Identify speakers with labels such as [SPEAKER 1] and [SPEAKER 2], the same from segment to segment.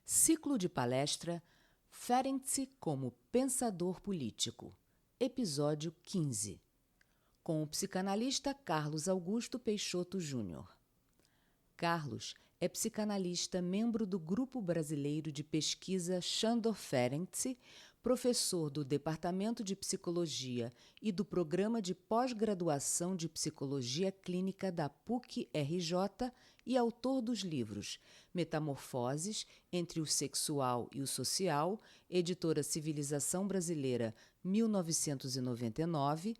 [SPEAKER 1] Ciclo de palestra Ferenczi como pensador político, episódio 15, com o psicanalista Carlos Augusto Peixoto Júnior. Carlos é psicanalista, membro do Grupo Brasileiro de Pesquisa Sándor Ferenczi, professor do Departamento de Psicologia e do Programa de Pós-Graduação de Psicologia Clínica da PUC-RJ e autor dos livros Metamorfoses entre o Sexual e o Social, editora Civilização Brasileira, 1999,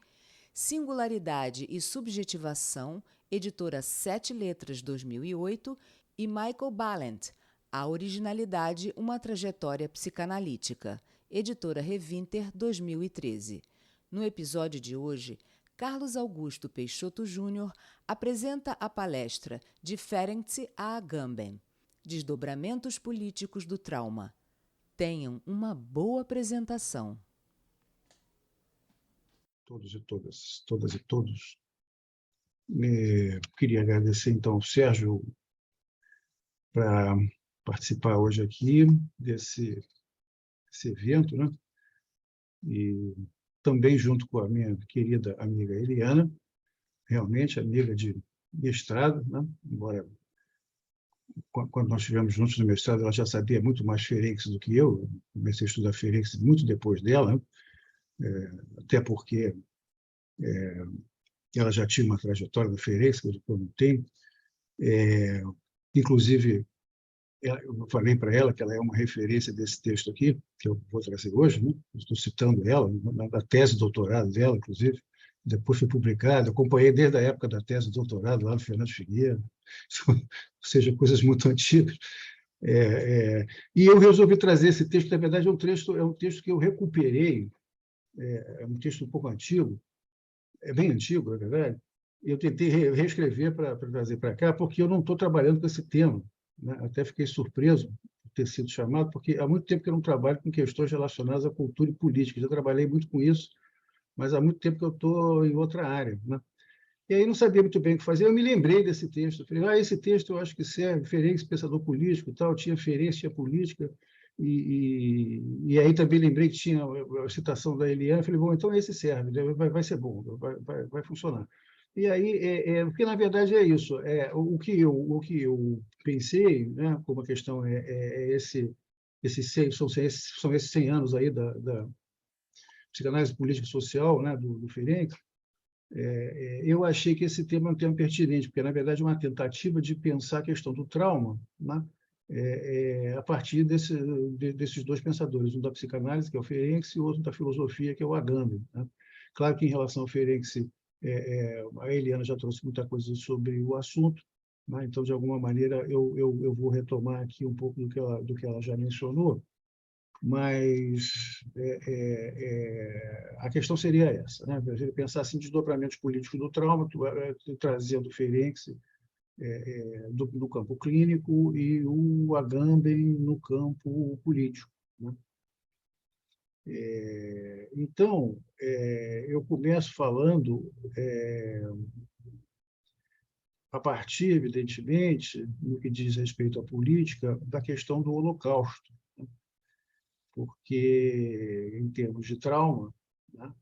[SPEAKER 1] Singularidade e Subjetivação, editora Sete Letras, 2008, e Michael Balint, A Originalidade, uma Trajetória Psicanalítica, editora Revínter, 2013. No episódio de hoje, Carlos Augusto Peixoto Júnior apresenta a palestra De Ferenczi a Agamben, Desdobramentos Políticos do Trauma. Tenham uma boa apresentação.
[SPEAKER 2] Todos e todas, todas e todos. Queria agradecer, então, ao Sérgio para participar hoje aqui desse evento, né? E também junto com a minha querida amiga Eliana, realmente amiga de mestrado, né? Embora quando nós estivemos juntos no mestrado, ela já sabia muito mais Ferenczi do que eu. Comecei a estudar Ferenczi muito depois dela, né? Até porque ela já tinha uma trajetória no Ferenczi, que eu não tenho. Inclusive, eu falei para ela que ela é uma referência desse texto aqui, que eu vou trazer hoje, né? Estou citando ela, na tese de doutorado dela, inclusive, depois foi publicada, acompanhei desde a época da tese de doutorado lá no Fernando Figueiredo, ou seja, coisas muito antigas. E eu resolvi trazer esse texto, na verdade é um texto que eu recuperei, é um texto um pouco antigo, é bem antigo, na verdade. Eu tentei reescrever para trazer para cá, porque eu não estou trabalhando com esse tema, né? Até fiquei surpreso por ter sido chamado, porque há muito tempo que eu não trabalho com questões relacionadas à cultura e política. Já trabalhei muito com isso, mas há muito tempo que eu estou em outra área, né? E aí não sabia muito bem o que fazer. Eu me lembrei desse texto. Eu falei, esse texto eu acho que serve, Ferenczi, pensador político, tal, tinha Ferenczi, tinha política. E aí também lembrei que tinha a citação da Eliana. Falei, bom, então esse serve, vai ser bom, vai funcionar. E aí, porque na verdade é isso. O que eu pensei, né, como a questão são esses 100 anos aí da psicanálise política e social, né, do Ferenczi. Eu achei que esse tema é um tema pertinente, porque, na verdade, é uma tentativa de pensar a questão do trauma, né? A partir desses dois pensadores, um da psicanálise, que é o Ferenczi, e o outro da filosofia, que é o Agamben, né? Claro que, em relação ao Ferenczi, a Eliana já trouxe muita coisa sobre o assunto, né? Então, de alguma maneira, eu vou retomar aqui um pouco do que ela já mencionou, mas a questão seria essa, né? Pensar assim, desdobramentos políticos do trauma, trazendo o Ferenczi do campo clínico e o Agamben no campo político, né? Então, eu começo falando, a partir, evidentemente, no que diz respeito à política, da questão do Holocausto, né? Porque, em termos de trauma, né,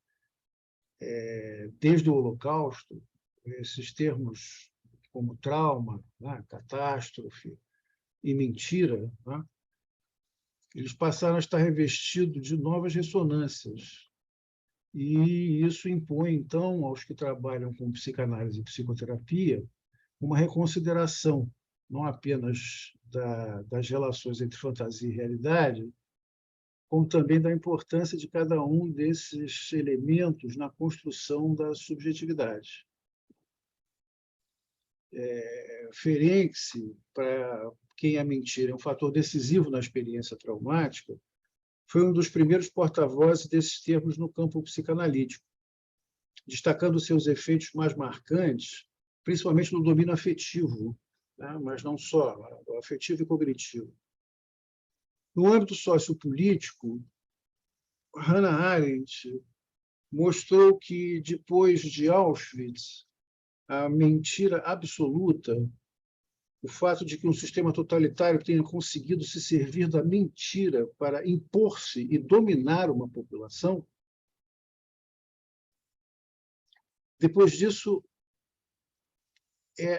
[SPEAKER 2] desde o Holocausto, esses termos como trauma, né, catástrofe e mentira, né, eles passaram a estar revestidos de novas ressonâncias. E isso impõe, então, aos que trabalham com psicanálise e psicoterapia, uma reconsideração, não apenas das relações entre fantasia e realidade, como também da importância de cada um desses elementos na construção da subjetividade. Ferenczi, para quem a mentira é um fator decisivo na experiência traumática, foi um dos primeiros porta-vozes desses termos no campo psicanalítico, destacando seus efeitos mais marcantes, principalmente no domínio afetivo, né? Mas não só, o afetivo e cognitivo. No âmbito sociopolítico, Hannah Arendt mostrou que, depois de Auschwitz, a mentira absoluta, o fato de que um sistema totalitário tenha conseguido se servir da mentira para impor-se e dominar uma população, depois disso,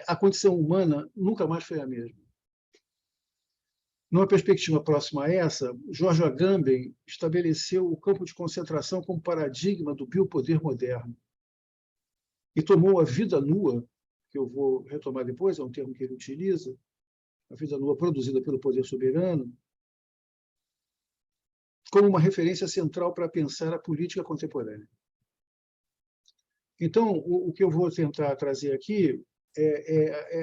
[SPEAKER 2] a condição humana nunca mais foi a mesma. Numa perspectiva próxima a essa, George Agamben estabeleceu o campo de concentração como paradigma do biopoder moderno e tomou a vida nua, que eu vou retomar depois, é um termo que ele utiliza, a vida nua produzida pelo poder soberano, como uma referência central para pensar a política contemporânea. Então, o que eu vou tentar trazer aqui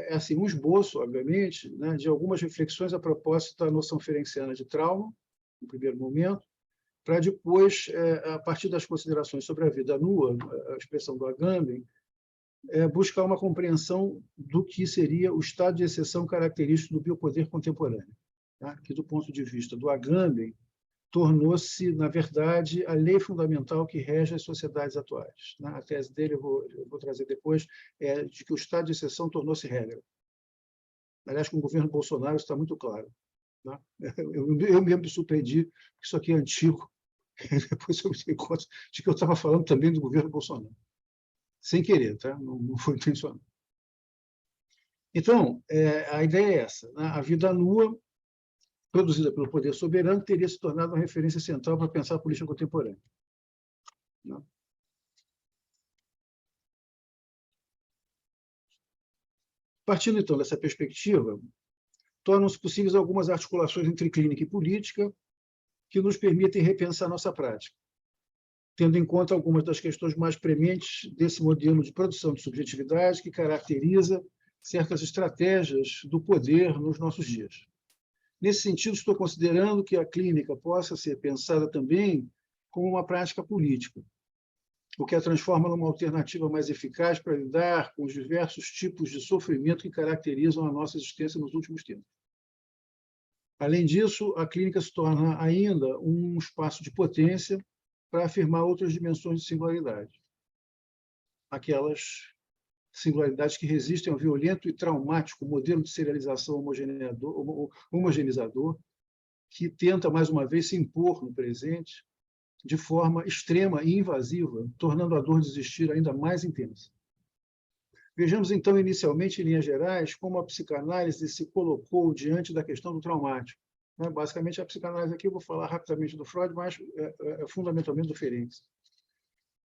[SPEAKER 2] assim, um esboço, obviamente, né, de algumas reflexões a propósito da noção ferenciana de trauma, no primeiro momento, para depois, a partir das considerações sobre a vida nua, a expressão do Agamben, buscar uma compreensão do que seria o estado de exceção característico do biopoder contemporâneo, tá? Que, do ponto de vista do Agamben, tornou-se, na verdade, a lei fundamental que rege as sociedades atuais. A tese dele, eu vou trazer depois, é de que o estado de exceção tornou-se regra. Aliás, com o governo Bolsonaro isso está muito claro. Eu mesmo me surpreendi, porque isso aqui é antigo. Depois eu me dei conta de que eu estava falando também do governo Bolsonaro. Sem querer, tá? Não foi intencional. Então, a ideia é essa. A vida nua, produzida pelo poder soberano, teria se tornado uma referência central para pensar a política contemporânea. Não? Partindo, então, dessa perspectiva, tornam-se possíveis algumas articulações entre clínica e política que nos permitem repensar nossa prática, tendo em conta algumas das questões mais prementes desse modelo de produção de subjetividade que caracteriza certas estratégias do poder nos nossos dias. Nesse sentido, estou considerando que a clínica possa ser pensada também como uma prática política, o que a transforma numa alternativa mais eficaz para lidar com os diversos tipos de sofrimento que caracterizam a nossa existência nos últimos tempos. Além disso, a clínica se torna ainda um espaço de potência para afirmar outras dimensões de singularidade. Aquelas singularidades que resistem ao violento e traumático modelo de serialização homogeneizador, que tenta, mais uma vez, se impor no presente de forma extrema e invasiva, tornando a dor de existir ainda mais intensa. Vejamos, então, inicialmente, em linhas gerais, como a psicanálise se colocou diante da questão do traumático. Basicamente, a psicanálise aqui, eu vou falar rapidamente do Freud, mas fundamentalmente do Ferenczi.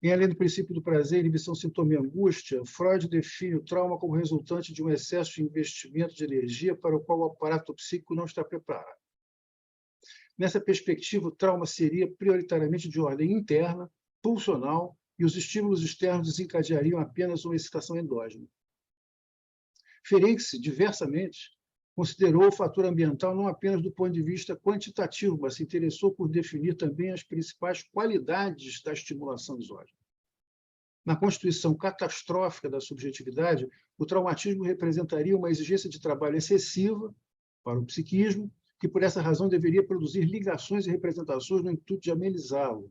[SPEAKER 2] Em Além do Princípio do Prazer, Inibição, Sintoma e Angústia, Freud define o trauma como resultante de um excesso de investimento de energia para o qual o aparato psíquico não está preparado. Nessa perspectiva, o trauma seria prioritariamente de ordem interna, pulsional e os estímulos externos desencadeariam apenas uma excitação endógena. Ferenczi, diversamente, considerou o fator ambiental não apenas do ponto de vista quantitativo, mas se interessou por definir também as principais qualidades da estimulação exógena. Na constituição catastrófica da subjetividade, o traumatismo representaria uma exigência de trabalho excessiva para o psiquismo, que por essa razão deveria produzir ligações e representações no intuito de amenizá-lo.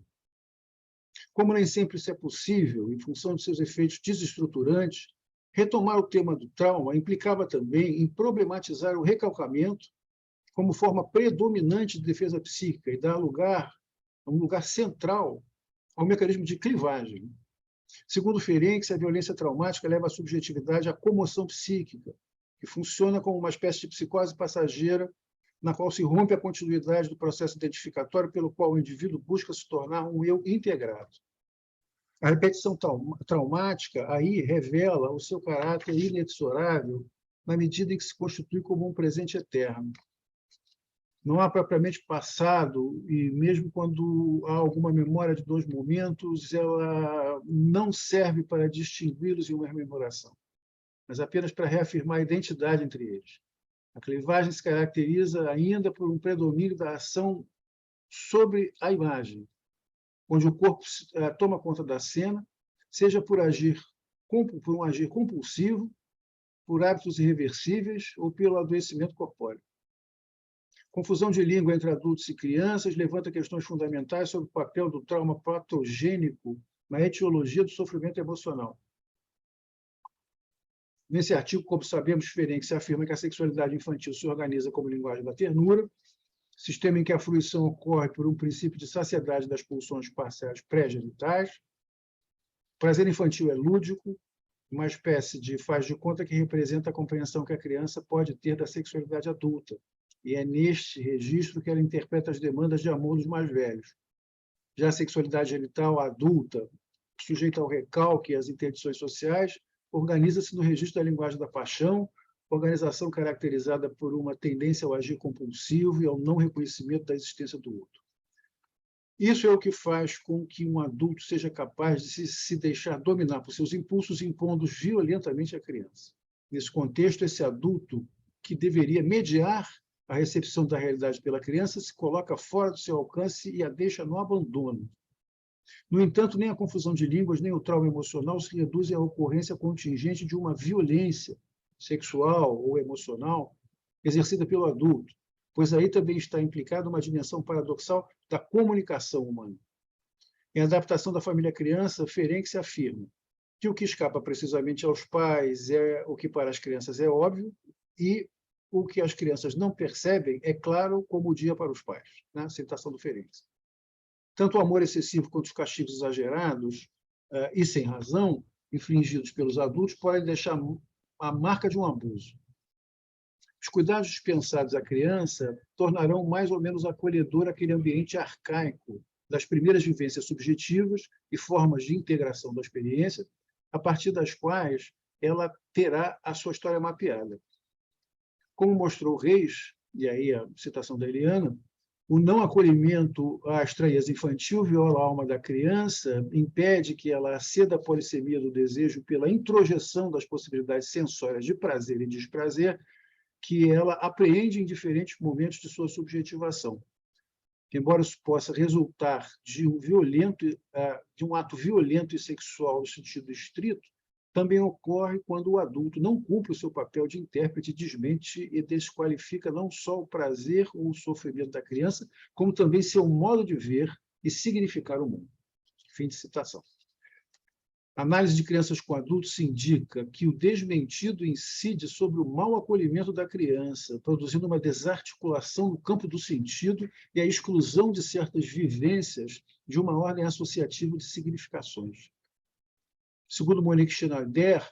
[SPEAKER 2] Como nem sempre isso é possível, em função de seus efeitos desestruturantes, retomar o tema do trauma implicava também em problematizar o recalcamento como forma predominante de defesa psíquica e dar lugar, um lugar central ao mecanismo de clivagem. Segundo Ferenczi, a violência traumática leva a subjetividade à comoção psíquica, que funciona como uma espécie de psicose passageira, na qual se rompe a continuidade do processo identificatório pelo qual o indivíduo busca se tornar um eu integrado. A repetição traumática aí revela o seu caráter inexorável na medida em que se constitui como um presente eterno. Não há propriamente passado, e mesmo quando há alguma memória de dois momentos, ela não serve para distingui-los em uma rememoração, mas apenas para reafirmar a identidade entre eles. A clivagem se caracteriza ainda por um predomínio da ação sobre a imagem, onde o corpo toma conta da cena, seja por um agir compulsivo, por hábitos irreversíveis ou pelo adoecimento corpóreo. Confusão de língua entre adultos e crianças levanta questões fundamentais sobre o papel do trauma patogênico na etiologia do sofrimento emocional. Nesse artigo, como sabemos, Ferenczi afirma que a sexualidade infantil se organiza como linguagem da ternura, sistema em que a fruição ocorre por um princípio de saciedade das pulsões parciais pré-genitais. O prazer infantil é lúdico, uma espécie de faz de conta que representa a compreensão que a criança pode ter da sexualidade adulta, e é neste registro que ela interpreta as demandas de amor dos mais velhos. Já a sexualidade genital adulta, sujeita ao recalque e às interdições sociais, organiza-se no registro da linguagem da paixão, organização caracterizada por uma tendência ao agir compulsivo e ao não reconhecimento da existência do outro. Isso é o que faz com que um adulto seja capaz de se deixar dominar por seus impulsos, impondo violentamente a criança. Nesse contexto, esse adulto, que deveria mediar a recepção da realidade pela criança, se coloca fora do seu alcance e a deixa no abandono. No entanto, nem a confusão de línguas, nem o trauma emocional se reduzem à ocorrência contingente de uma violência sexual ou emocional exercida pelo adulto, pois aí também está implicada uma dimensão paradoxal da comunicação humana. Em Adaptação da Família à Criança, Ferenczi afirma que o que escapa precisamente aos pais é o que para as crianças é óbvio e o que as crianças não percebem é claro como o dia para os pais. Né? Citação do Ferenczi. Tanto o amor excessivo quanto os castigos exagerados e sem razão, infligidos pelos adultos, podem deixar a marca de um abuso. Os cuidados dispensados à criança tornarão mais ou menos acolhedor aquele ambiente arcaico das primeiras vivências subjetivas e formas de integração da experiência, a partir das quais ela terá a sua história mapeada. Como mostrou Reis, e aí a citação da Eliana, o não acolhimento à estranheza infantil viola a alma da criança, impede que ela ceda à polissemia do desejo pela introjeção das possibilidades sensórias de prazer e desprazer que ela apreende em diferentes momentos de sua subjetivação. Embora isso possa resultar de um ato violento e sexual no sentido estrito, também ocorre quando o adulto não cumpre o seu papel de intérprete, desmente e desqualifica não só o prazer ou o sofrimento da criança, como também seu modo de ver e significar o mundo. Fim de citação. A análise de crianças com adultos indica que o desmentido incide sobre o mau acolhimento da criança, produzindo uma desarticulação no campo do sentido e a exclusão de certas vivências de uma ordem associativa de significações. Segundo Monique Schneider,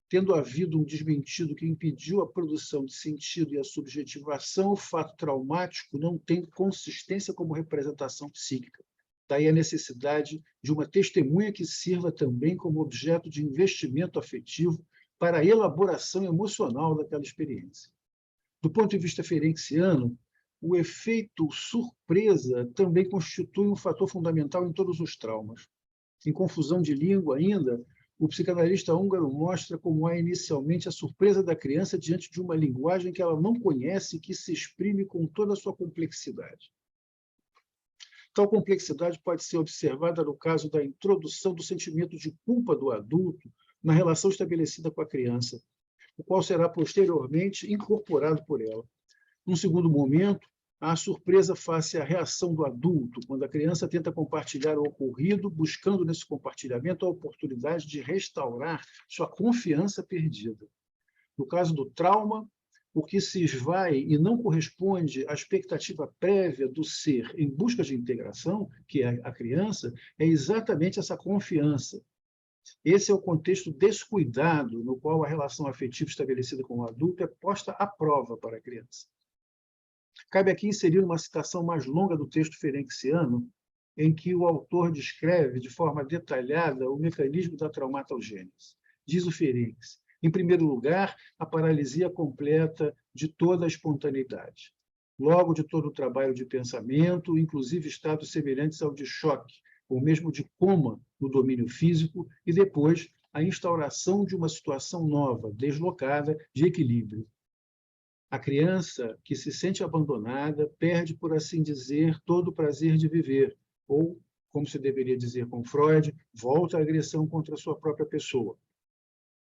[SPEAKER 2] tendo havido um desmentido que impediu a produção de sentido e a subjetivação, o fato traumático não tem consistência como representação psíquica. Daí a necessidade de uma testemunha que sirva também como objeto de investimento afetivo para a elaboração emocional daquela experiência. Do ponto de vista ferenciano, o efeito surpresa também constitui um fator fundamental em todos os traumas. Em Confusão de Língua, ainda, o psicanalista húngaro mostra como há inicialmente a surpresa da criança diante de uma linguagem que ela não conhece e que se exprime com toda a sua complexidade. Tal complexidade pode ser observada no caso da introdução do sentimento de culpa do adulto na relação estabelecida com a criança, o qual será posteriormente incorporado por ela. Num segundo momento, há a surpresa face à reação do adulto, quando a criança tenta compartilhar o ocorrido, buscando nesse compartilhamento a oportunidade de restaurar sua confiança perdida. No caso do trauma, o que se esvai e não corresponde à expectativa prévia do ser em busca de integração, que é a criança, é exatamente essa confiança. Esse é o contexto descuidado no qual a relação afetiva estabelecida com o adulto é posta à prova para a criança. Cabe aqui inserir uma citação mais longa do texto ferenciano, em que o autor descreve de forma detalhada o mecanismo da traumatogênese. Diz o Ferenc: em primeiro lugar, a paralisia completa de toda a espontaneidade. Logo, de todo o trabalho de pensamento, inclusive estados semelhantes ao de choque, ou mesmo de coma no domínio físico, e depois a instauração de uma situação nova, deslocada, de equilíbrio. A criança que se sente abandonada perde, por assim dizer, todo o prazer de viver, ou, como se deveria dizer com Freud, volta à agressão contra a sua própria pessoa.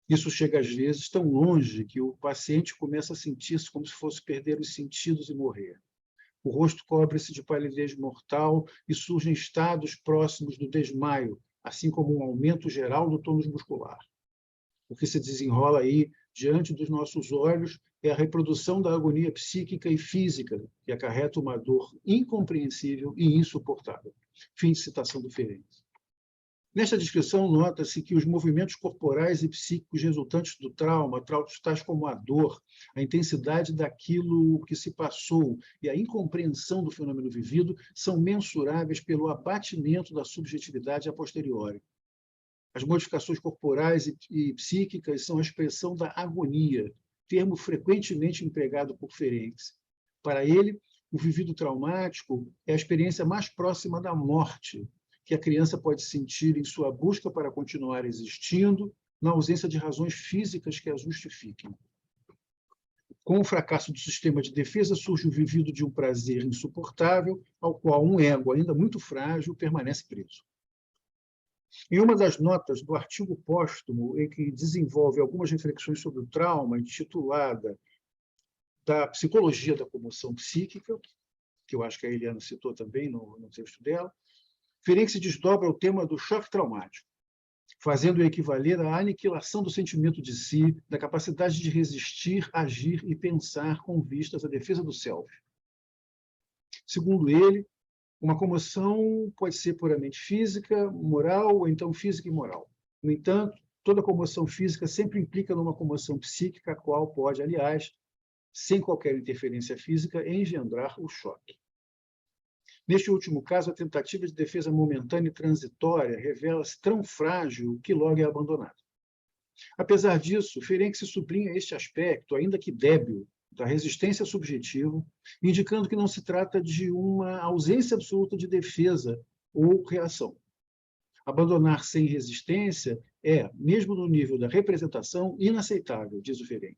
[SPEAKER 2] Isso chega, às vezes, tão longe que o paciente começa a sentir-se como se fosse perder os sentidos e morrer. O rosto cobre-se de palidez mortal e surgem estados próximos do desmaio, assim como um aumento geral do tônus muscular. O que se desenrola aí, diante dos nossos olhos, é a reprodução da agonia psíquica e física, que acarreta uma dor incompreensível e insuportável. Fim de citação do Ferenc. Nesta descrição, nota-se que os movimentos corporais e psíquicos resultantes do trauma, tais como a dor, a intensidade daquilo que se passou e a incompreensão do fenômeno vivido, são mensuráveis pelo abatimento da subjetividade a posteriori. As modificações corporais e psíquicas são a expressão da agonia, termo frequentemente empregado por Ferenc. Para ele, o vivido traumático é a experiência mais próxima da morte que a criança pode sentir em sua busca para continuar existindo, na ausência de razões físicas que a justifiquem. Com o fracasso do sistema de defesa, surge o vivido de um prazer insuportável, ao qual um ego ainda muito frágil permanece preso. Em uma das notas do artigo póstumo, em que desenvolve algumas reflexões sobre o trauma, intitulada Da Psicologia da Comoção Psíquica, que eu acho que a Eliana citou também no texto dela, Ferenc desdobra o tema do choque traumático, fazendo-o equivaler à aniquilação do sentimento de si, da capacidade de resistir, agir e pensar com vistas à defesa do self. Segundo ele, uma comoção pode ser puramente física, moral, ou então física e moral. No entanto, toda comoção física sempre implica numa comoção psíquica, a qual pode, aliás, sem qualquer interferência física, engendrar o choque. Neste último caso, a tentativa de defesa momentânea e transitória revela-se tão frágil que logo é abandonada. Apesar disso, Ferenc sublinha este aspecto, ainda que débil, da resistência subjetiva, indicando que não se trata de uma ausência absoluta de defesa ou reação. Abandonar sem resistência é, mesmo no nível da representação, inaceitável, diz o Ferenc.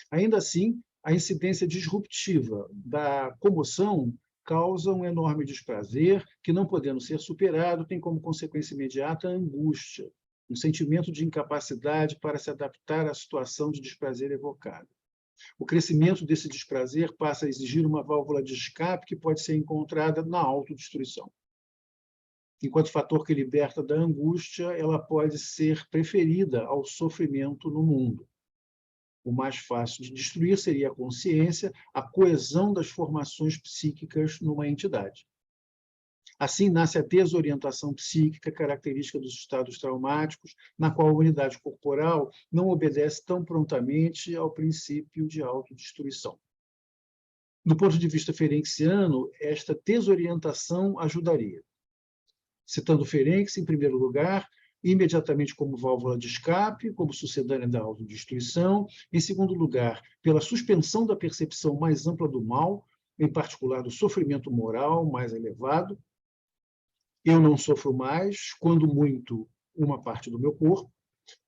[SPEAKER 2] Ainda assim, a incidência disruptiva da comoção causa um enorme desprazer que, não podendo ser superado, tem como consequência imediata a angústia, um sentimento de incapacidade para se adaptar à situação de desprazer evocada. O crescimento desse desprazer passa a exigir uma válvula de escape que pode ser encontrada na autodestruição. Enquanto fator que liberta da angústia, ela pode ser preferida ao sofrimento no mundo. O mais fácil de destruir seria a consciência, a coesão das formações psíquicas numa entidade. Assim, nasce a desorientação psíquica, característica dos estados traumáticos, na qual a unidade corporal não obedece tão prontamente ao princípio de autodestruição. Do ponto de vista ferenciano, esta desorientação ajudaria. Citando Ferenc, em primeiro lugar, imediatamente como válvula de escape, como sucedânea da autodestruição. Em segundo lugar, pela suspensão da percepção mais ampla do mal, em particular do sofrimento moral mais elevado. eu não sofro mais, quando muito, uma parte do meu corpo.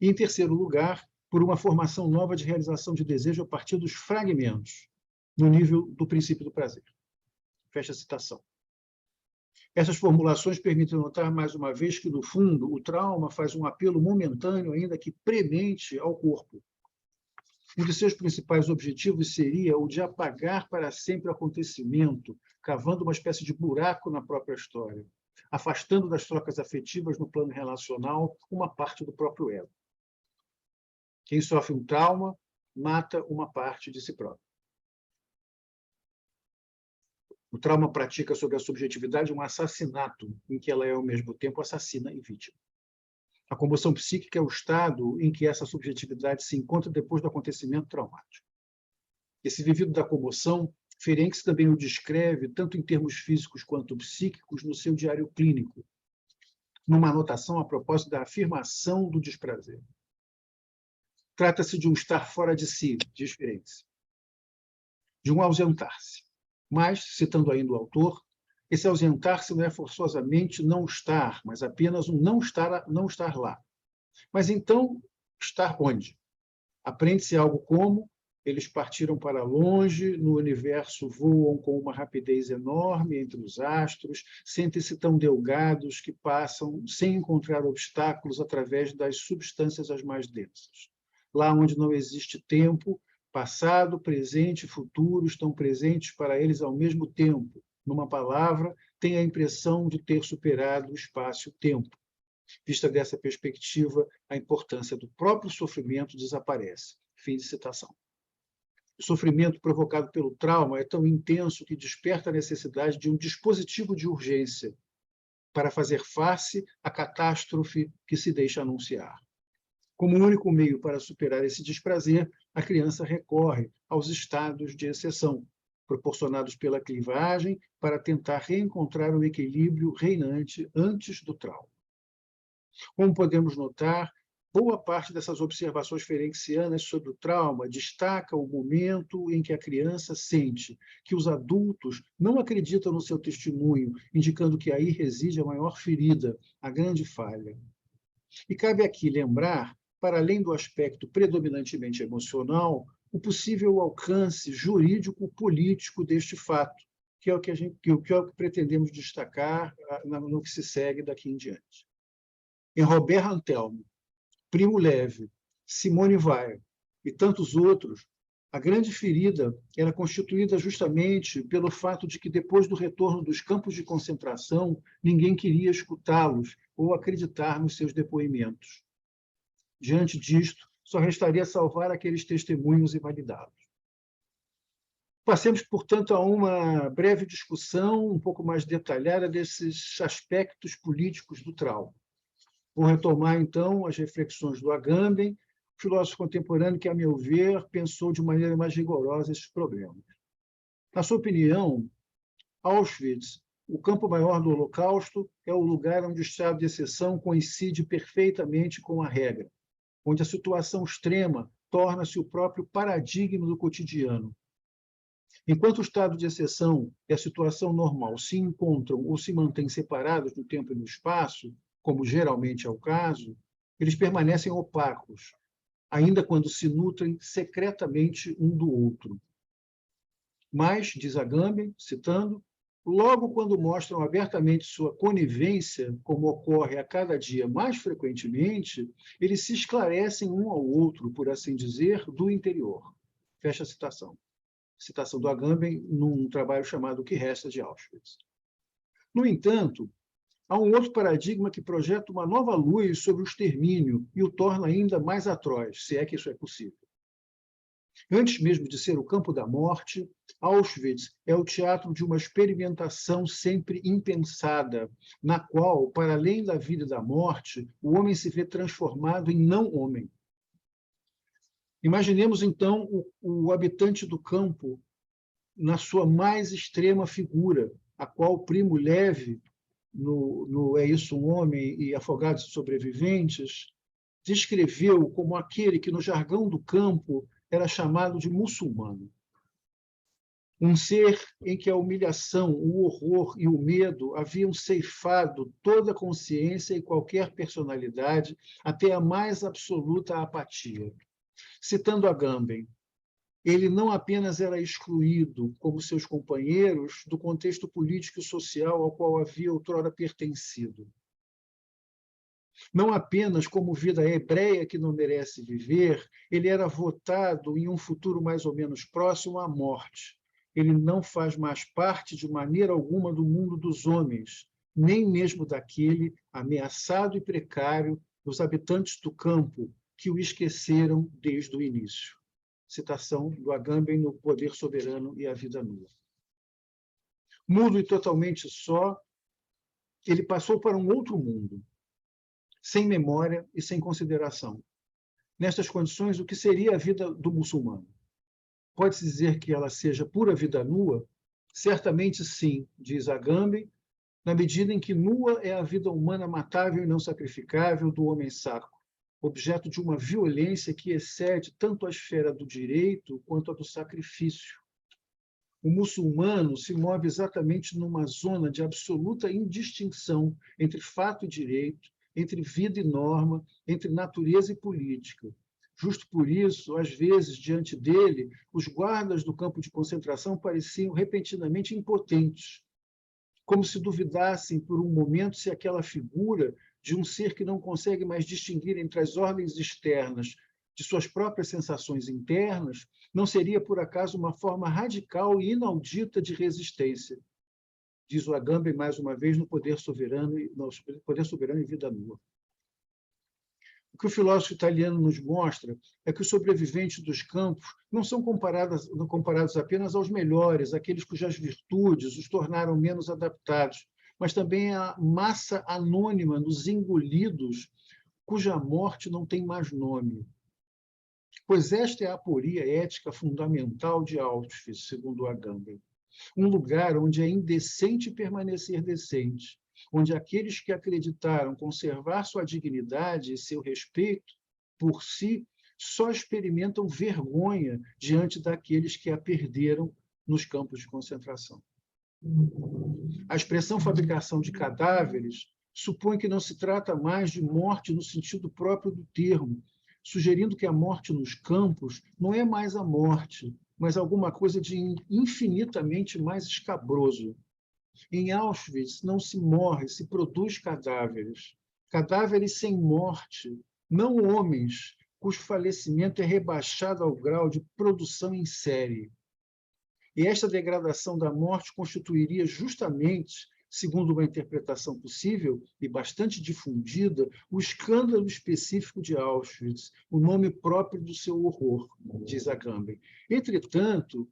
[SPEAKER 2] E, em terceiro lugar, por uma formação nova de realização de desejo a partir dos fragmentos, no nível do princípio do prazer. Fecha a citação. Essas formulações permitem notar, mais uma vez, que, no fundo, o trauma faz um apelo momentâneo, ainda que premente, ao corpo. Um de seus principais objetivos seria o de apagar para sempre o acontecimento, cavando uma espécie de buraco na própria história, afastando das trocas afetivas no plano relacional uma parte do próprio ego. Quem sofre um trauma mata uma parte de si próprio. O trauma pratica sobre a subjetividade um assassinato, em que ela é, ao mesmo tempo, assassina e vítima. A comoção psíquica é o estado em que essa subjetividade se encontra depois do acontecimento traumático. Esse vivido da comoção, Ferenczi também o descreve, tanto em termos físicos quanto psíquicos, no seu diário clínico, numa anotação a propósito da afirmação do desprazer. Trata-se de um estar fora de si, diz Ferenczi, de um ausentar-se. Mas, citando ainda o autor, esse ausentar-se não é forçosamente não estar, mas apenas um não estar lá. Mas então, estar onde? Aprende-se algo como: eles partiram para longe, no universo voam com uma rapidez enorme entre os astros, sentem-se tão delgados que passam sem encontrar obstáculos através das substâncias as mais densas. Lá onde não existe tempo, passado, presente e futuro estão presentes para eles ao mesmo tempo. Numa palavra, tem a impressão de ter superado o espaço e o tempo. Vista dessa perspectiva, a importância do próprio sofrimento desaparece. Fim de citação. O sofrimento provocado pelo trauma é tão intenso que desperta a necessidade de um dispositivo de urgência para fazer face à catástrofe que se deixa anunciar. Como único meio para superar esse desprazer, a criança recorre aos estados de exceção, proporcionados pela clivagem, para tentar reencontrar o equilíbrio reinante antes do trauma. Como podemos notar, boa parte dessas observações ferencianas sobre o trauma destaca o momento em que a criança sente que os adultos não acreditam no seu testemunho, indicando que aí reside a maior ferida, a grande falha. E cabe aqui lembrar, para além do aspecto predominantemente emocional, o possível alcance jurídico-político deste fato, que é o que pretendemos destacar no que se segue daqui em diante. Em Robert Antelmo, Primo Levi, Simone Weil e tantos outros, a grande ferida era constituída justamente pelo fato de que, depois do retorno dos campos de concentração, ninguém queria escutá-los ou acreditar nos seus depoimentos. Diante disto, só restaria salvar aqueles testemunhos e validá-los. Passemos, portanto, a uma breve discussão um pouco mais detalhada desses aspectos políticos do trauma. Vou retomar, então, as reflexões do Agamben, filósofo contemporâneo que, a meu ver, pensou de maneira mais rigorosa esses problemas. Na sua opinião, Auschwitz, o campo maior do Holocausto, é o lugar onde o estado de exceção coincide perfeitamente com a regra, onde a situação extrema torna-se o próprio paradigma do cotidiano. Enquanto o estado de exceção e a situação normal se encontram ou se mantêm separados no tempo e no espaço, como geralmente é o caso, eles permanecem opacos, ainda quando se nutrem secretamente um do outro. Mas, diz Agamben, citando, logo quando mostram abertamente sua conivência, como ocorre a cada dia mais frequentemente, eles se esclarecem um ao outro, por assim dizer, do interior. Fecha a citação. Citação do Agamben num trabalho chamado O que Resta de Auschwitz. No entanto, há um outro paradigma que projeta uma nova luz sobre o extermínio e o torna ainda mais atroz, se é que isso é possível. Antes mesmo de ser o campo da morte, Auschwitz é o teatro de uma experimentação sempre impensada, na qual, para além da vida e da morte, o homem se vê transformado em não-homem. Imaginemos, então, o habitante do campo na sua mais extrema figura, a qual Primo Levi, no É Isso um Homem e Afogados e Sobreviventes, descreveu como aquele que, no jargão do campo, era chamado de muçulmano. Um ser em que a humilhação, o horror e o medo haviam ceifado toda a consciência e qualquer personalidade, até a mais absoluta apatia. Citando Agamben, ele não apenas era excluído, como seus companheiros, do contexto político e social ao qual havia outrora pertencido. Não apenas como vida hebreia que não merece viver, ele era votado em um futuro mais ou menos próximo à morte. Ele não faz mais parte de maneira alguma do mundo dos homens, nem mesmo daquele ameaçado e precário dos habitantes do campo que o esqueceram desde o início. Citação do Agamben no Poder Soberano e a Vida Nua. Mudo e totalmente só, ele passou para um outro mundo, sem memória e sem consideração. Nestas condições, o que seria a vida do muçulmano? Pode-se dizer que ela seja pura vida nua? Certamente sim, diz Agamben, na medida em que nua é a vida humana matável e não sacrificável do homem sacro, objeto de uma violência que excede tanto a esfera do direito quanto a do sacrifício. O muçulmano se move exatamente numa zona de absoluta indistinção entre fato e direito, entre vida e norma, entre natureza e política. Justo por isso, às vezes, diante dele, os guardas do campo de concentração pareciam repentinamente impotentes, como se duvidassem por um momento se aquela figura de um ser que não consegue mais distinguir entre as ordens externas de suas próprias sensações internas não seria, por acaso, uma forma radical e inaudita de resistência, diz o Agamben mais uma vez no Poder Soberano e Vida Nua. O que o filósofo italiano nos mostra é que os sobreviventes dos campos não são comparados apenas aos melhores, aqueles cujas virtudes os tornaram menos adaptados, mas também a massa anônima dos engolidos, cuja morte não tem mais nome. Pois esta é a aporia ética fundamental de Auschwitz, segundo Agamben. Um lugar onde é indecente permanecer decente, onde aqueles que acreditaram conservar sua dignidade e seu respeito por si só experimentam vergonha diante daqueles que a perderam nos campos de concentração. A expressão fabricação de cadáveres supõe que não se trata mais de morte no sentido próprio do termo, sugerindo que a morte nos campos não é mais a morte, mas alguma coisa de infinitamente mais escabroso. Em Auschwitz não se morre, se produz cadáveres. Cadáveres sem morte, não homens cujo falecimento é rebaixado ao grau de produção em série. E esta degradação da morte constituiria justamente, segundo uma interpretação possível e bastante difundida, o escândalo específico de Auschwitz, o nome próprio do seu horror, diz Agamben. Entretanto,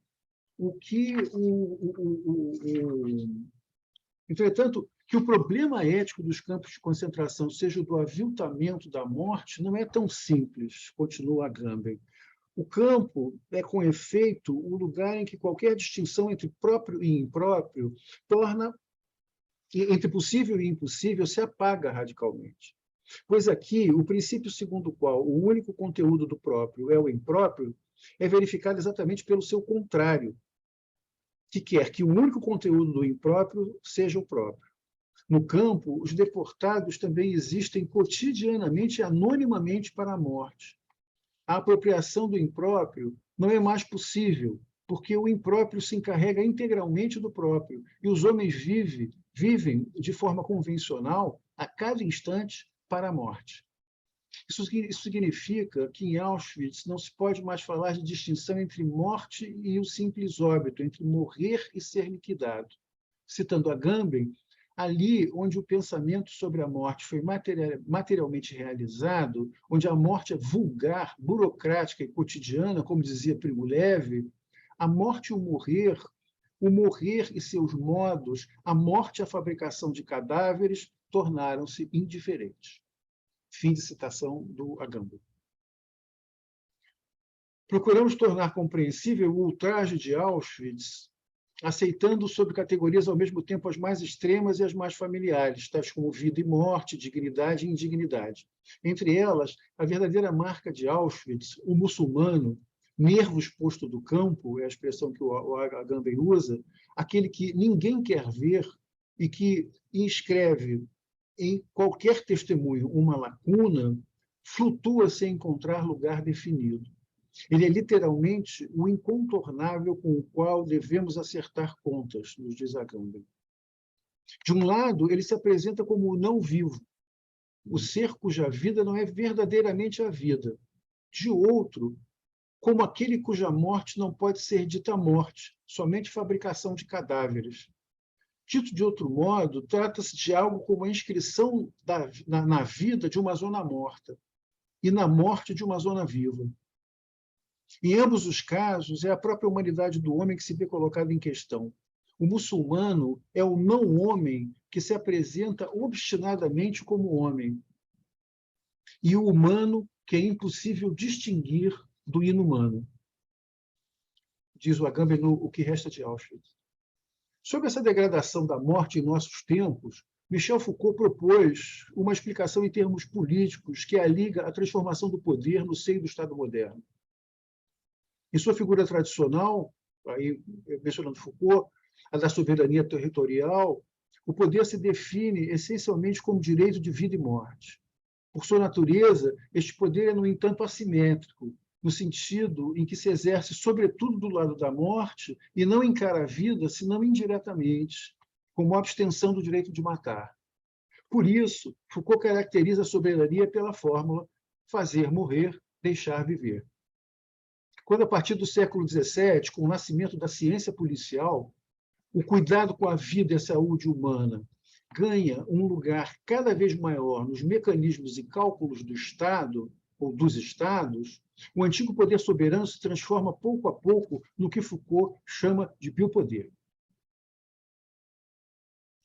[SPEAKER 2] que o problema ético dos campos de concentração seja o do aviltamento da morte não é tão simples, continua Agamben. O campo é, com efeito, o lugar em que qualquer distinção entre próprio e impróprio torna, entre possível e impossível, se apaga radicalmente. Pois aqui, o princípio segundo o qual o único conteúdo do próprio é o impróprio é verificado exatamente pelo seu contrário, que quer que o único conteúdo do impróprio seja o próprio. No campo, os deportados também existem cotidianamente e anonimamente para a morte. A apropriação do impróprio não é mais possível, porque o impróprio se encarrega integralmente do próprio, e os homens vivem de forma convencional, a cada instante, para a morte. Isso significa que em Auschwitz não se pode mais falar de distinção entre morte e o simples óbito, entre morrer e ser liquidado. Citando Agamben, ali onde o pensamento sobre a morte foi materialmente realizado, onde a morte é vulgar, burocrática e cotidiana, como dizia Primo Levi, a morte e o morrer e seus modos, a morte e a fabricação de cadáveres tornaram-se indiferentes. Fim de citação do Agamben. Procuramos tornar compreensível o ultraje de Auschwitz, aceitando sob categorias ao mesmo tempo as mais extremas e as mais familiares, tais como vida e morte, dignidade e indignidade. Entre elas, a verdadeira marca de Auschwitz, o muçulmano, nervos posto do campo, é a expressão que o Agamben usa, aquele que ninguém quer ver e que inscreve em qualquer testemunho uma lacuna, flutua sem encontrar lugar definido. Ele é literalmente o incontornável com o qual devemos acertar contas, nos diz Agamben. De um lado, ele se apresenta como o não vivo, o ser cuja vida não é verdadeiramente a vida. De outro, como aquele cuja morte não pode ser dita morte, somente fabricação de cadáveres. Dito de outro modo, trata-se de algo como a inscrição na vida de uma zona morta e na morte de uma zona viva. Em ambos os casos, é a própria humanidade do homem que se vê colocada em questão. O muçulmano é o não-homem que se apresenta obstinadamente como homem, e o humano que é impossível distinguir do inumano. Diz o Agamben no O que Resta de Auschwitz. Sobre essa degradação da morte em nossos tempos, Michel Foucault propôs uma explicação em termos políticos que a liga à transformação do poder no seio do Estado moderno. Em sua figura tradicional, aí mencionando Foucault, a da soberania territorial, o poder se define essencialmente como direito de vida e morte. Por sua natureza, este poder é, no entanto, assimétrico, no sentido em que se exerce, sobretudo, do lado da morte e não encara a vida, senão indiretamente, como a abstenção do direito de matar. Por isso, Foucault caracteriza a soberania pela fórmula fazer morrer, deixar viver. Quando, a partir do século XVII, com o nascimento da ciência policial, o cuidado com a vida e a saúde humana ganha um lugar cada vez maior nos mecanismos e cálculos do Estado ou dos Estados, o antigo poder soberano se transforma pouco a pouco no que Foucault chama de biopoder.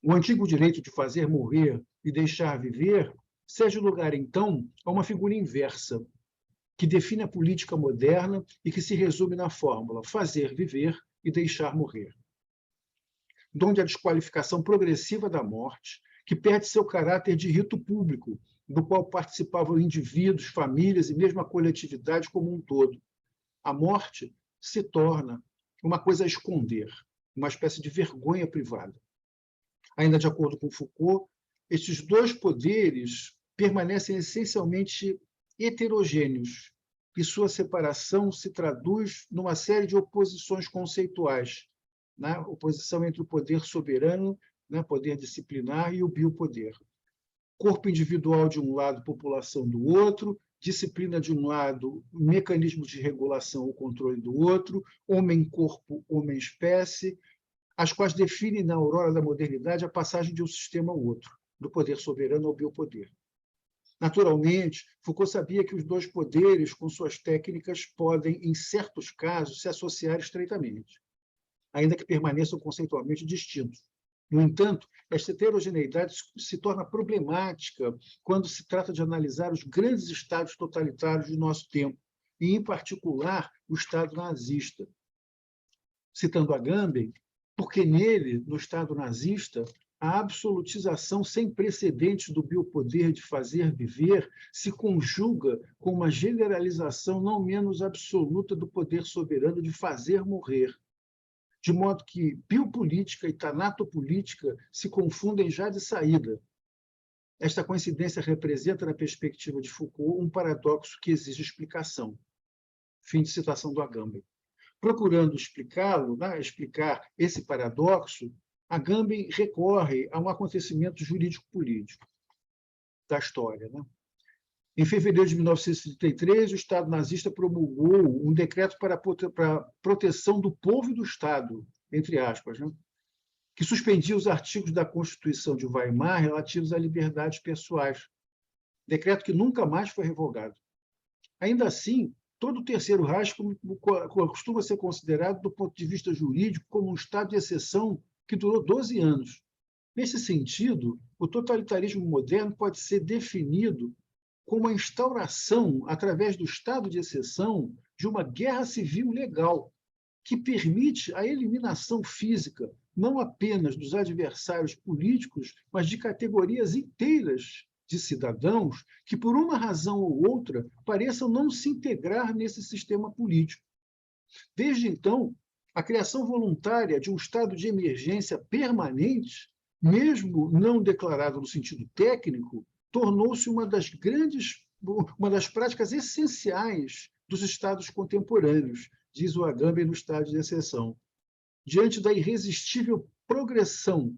[SPEAKER 2] O antigo direito de fazer morrer e deixar viver cede lugar, então, a uma figura inversa, que define a política moderna e que se resume na fórmula fazer viver e deixar morrer. Donde a desqualificação progressiva da morte, que perde seu caráter de rito público, do qual participavam indivíduos, famílias e mesmo a coletividade como um todo. A morte se torna uma coisa a esconder, uma espécie de vergonha privada. Ainda de acordo com Foucault, estes dois poderes permanecem essencialmente heterogêneos e sua separação se traduz numa série de oposições conceituais, na oposição entre o poder soberano, poder disciplinar, e o biopoder. Corpo individual de um lado, população do outro, disciplina de um lado, mecanismos de regulação ou controle do outro, homem-corpo, homem-espécie, as quais definem na aurora da modernidade a passagem de um sistema ao outro, do poder soberano ao biopoder. Naturalmente, Foucault sabia que os dois poderes, com suas técnicas, podem, em certos casos, se associar estreitamente, ainda que permaneçam conceitualmente distintos. No entanto, esta heterogeneidade se torna problemática quando se trata de analisar os grandes estados totalitários do nosso tempo, e, em particular, o Estado nazista. Citando Agamben, porque nele, no Estado nazista, a absolutização sem precedentes do biopoder de fazer viver se conjuga com uma generalização não menos absoluta do poder soberano de fazer morrer, de modo que biopolítica e tanatopolítica se confundem já de saída. Esta coincidência representa, na perspectiva de Foucault, um paradoxo que exige explicação. Fim de citação do Agamben. Procurando explicá-lo, explicar esse paradoxo, Agamben recorre a um acontecimento jurídico-político da história. Em fevereiro de 1933, o Estado nazista promulgou um decreto para a proteção do povo e do Estado, entre aspas, que suspendia os artigos da Constituição de Weimar relativos a liberdades pessoais, decreto que nunca mais foi revogado. Ainda assim, todo o Terceiro Reich costuma ser considerado, do ponto de vista jurídico, como um estado de exceção que durou 12 anos. Nesse sentido, o totalitarismo moderno pode ser definido como a instauração, através do estado de exceção, de uma guerra civil legal, que permite a eliminação física, não apenas dos adversários políticos, mas de categorias inteiras de cidadãos que, por uma razão ou outra, pareçam não se integrar nesse sistema político, Desde então, a criação voluntária de um estado de emergência permanente, mesmo não declarado no sentido técnico, tornou-se uma das práticas essenciais dos estados contemporâneos, diz o Agamben no estado de exceção. Diante da irresistível progressão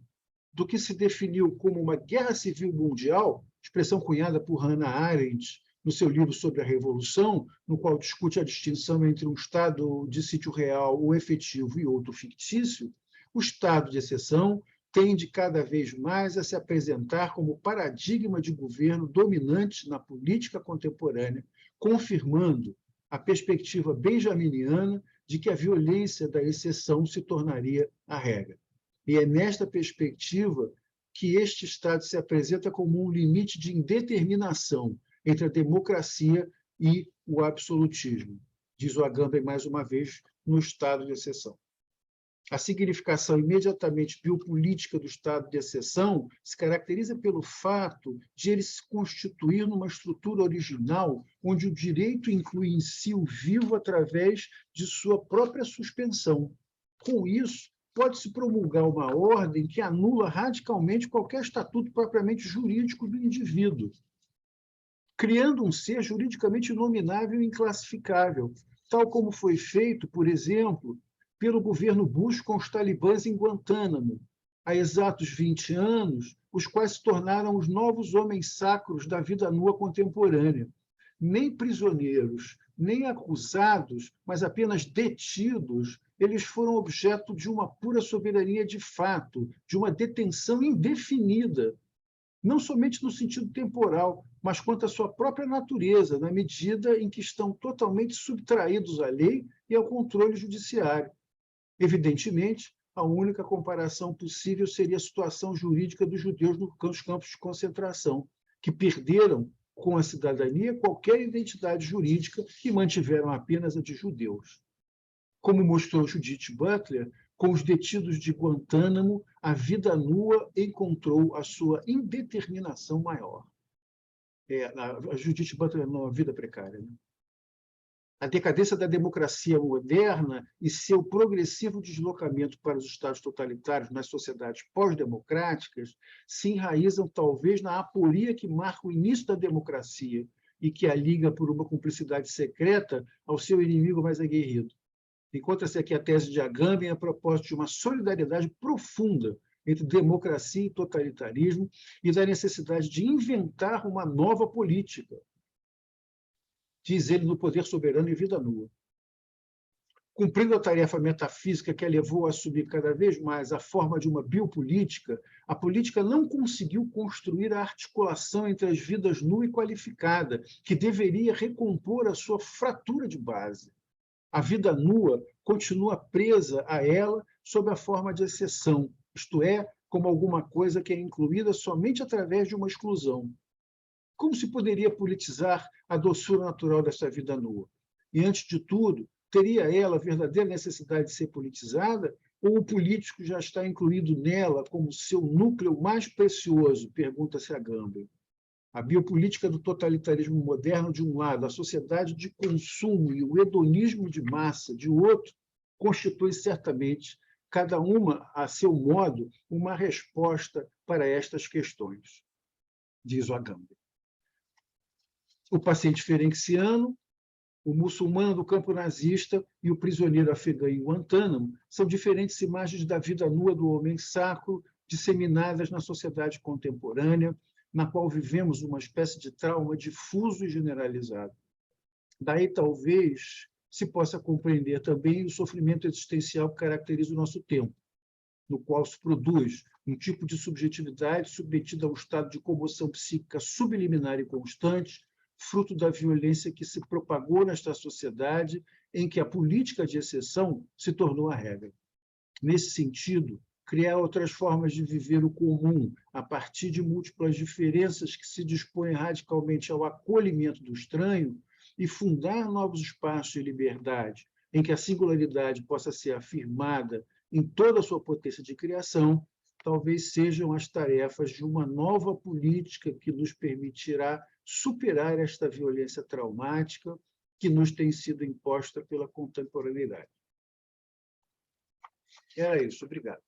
[SPEAKER 2] do que se definiu como uma guerra civil mundial, expressão cunhada por Hannah Arendt no seu livro sobre a Revolução, no qual discute a distinção entre um estado de sítio real ou efetivo e outro fictício, o estado de exceção tende cada vez mais a se apresentar como paradigma de governo dominante na política contemporânea, confirmando a perspectiva benjaminiana de que a violência da exceção se tornaria a regra. E é nesta perspectiva que este Estado se apresenta como um limite de indeterminação entre a democracia e o absolutismo, diz o Agamben mais uma vez, no estado de exceção. A significação imediatamente biopolítica do estado de exceção se caracteriza pelo fato de ele se constituir numa estrutura original onde o direito inclui em si o vivo através de sua própria suspensão. Com isso, pode-se promulgar uma ordem que anula radicalmente qualquer estatuto propriamente jurídico do indivíduo, criando um ser juridicamente inominável e inclassificável, tal como foi feito, por exemplo, pelo governo Bush com os talibãs em Guantánamo, há exatos 20 anos, os quais se tornaram os novos homens sacros da vida nua contemporânea. Nem prisioneiros, nem acusados, mas apenas detidos, eles foram objeto de uma pura soberania de fato, de uma detenção indefinida, não somente no sentido temporal, mas quanto à sua própria natureza, na medida em que estão totalmente subtraídos à lei e ao controle judiciário. Evidentemente, a única comparação possível seria a situação jurídica dos judeus nos campos de concentração, que perderam com a cidadania qualquer identidade jurídica e mantiveram apenas a de judeus. Como mostrou Judith Butler, com os detidos de Guantánamo, a vida nua encontrou a sua indeterminação maior. A Judith Butler não, a vida precária. Né? A decadência da democracia moderna e seu progressivo deslocamento para os estados totalitários nas sociedades pós-democráticas se enraizam talvez na aporia que marca o início da democracia e que a liga por uma cumplicidade secreta ao seu inimigo mais aguerrido. Encontra-se aqui a tese de Agamben a propósito de uma solidariedade profunda entre democracia e totalitarismo e da necessidade de inventar uma nova política, diz ele no Poder Soberano e Vida Nua. Cumprindo a tarefa metafísica que a levou a assumir cada vez mais a forma de uma biopolítica, a política não conseguiu construir a articulação entre as vidas nua e qualificada, que deveria recompor a sua fratura de base. A vida nua continua presa a ela sob a forma de exceção, isto é, como alguma coisa que é incluída somente através de uma exclusão. Como se poderia politizar a doçura natural dessa vida nua? E, antes de tudo, teria ela a verdadeira necessidade de ser politizada ou o político já está incluído nela como seu núcleo mais precioso? Pergunta-se Agamben. A biopolítica do totalitarismo moderno, de um lado, a sociedade de consumo e o hedonismo de massa, de outro, constitui certamente, cada uma a seu modo, uma resposta para estas questões, diz o Agamben. O paciente ferenciano, o muçulmano do campo nazista e o prisioneiro afegão em Guantánamo são diferentes imagens da vida nua do homem sacro disseminadas na sociedade contemporânea, na qual vivemos uma espécie de trauma difuso e generalizado. Daí, talvez, se possa compreender também o sofrimento existencial que caracteriza o nosso tempo, no qual se produz um tipo de subjetividade submetida a um estado de comoção psíquica subliminar e constante, fruto da violência que se propagou nesta sociedade em que a política de exceção se tornou a regra. Nesse sentido, criar outras formas de viver o comum a partir de múltiplas diferenças que se dispõem radicalmente ao acolhimento do estranho e fundar novos espaços de liberdade em que a singularidade possa ser afirmada em toda a sua potência de criação, talvez sejam as tarefas de uma nova política que nos permitirá superar esta violência traumática que nos tem sido imposta pela contemporaneidade. Era isso. Obrigado.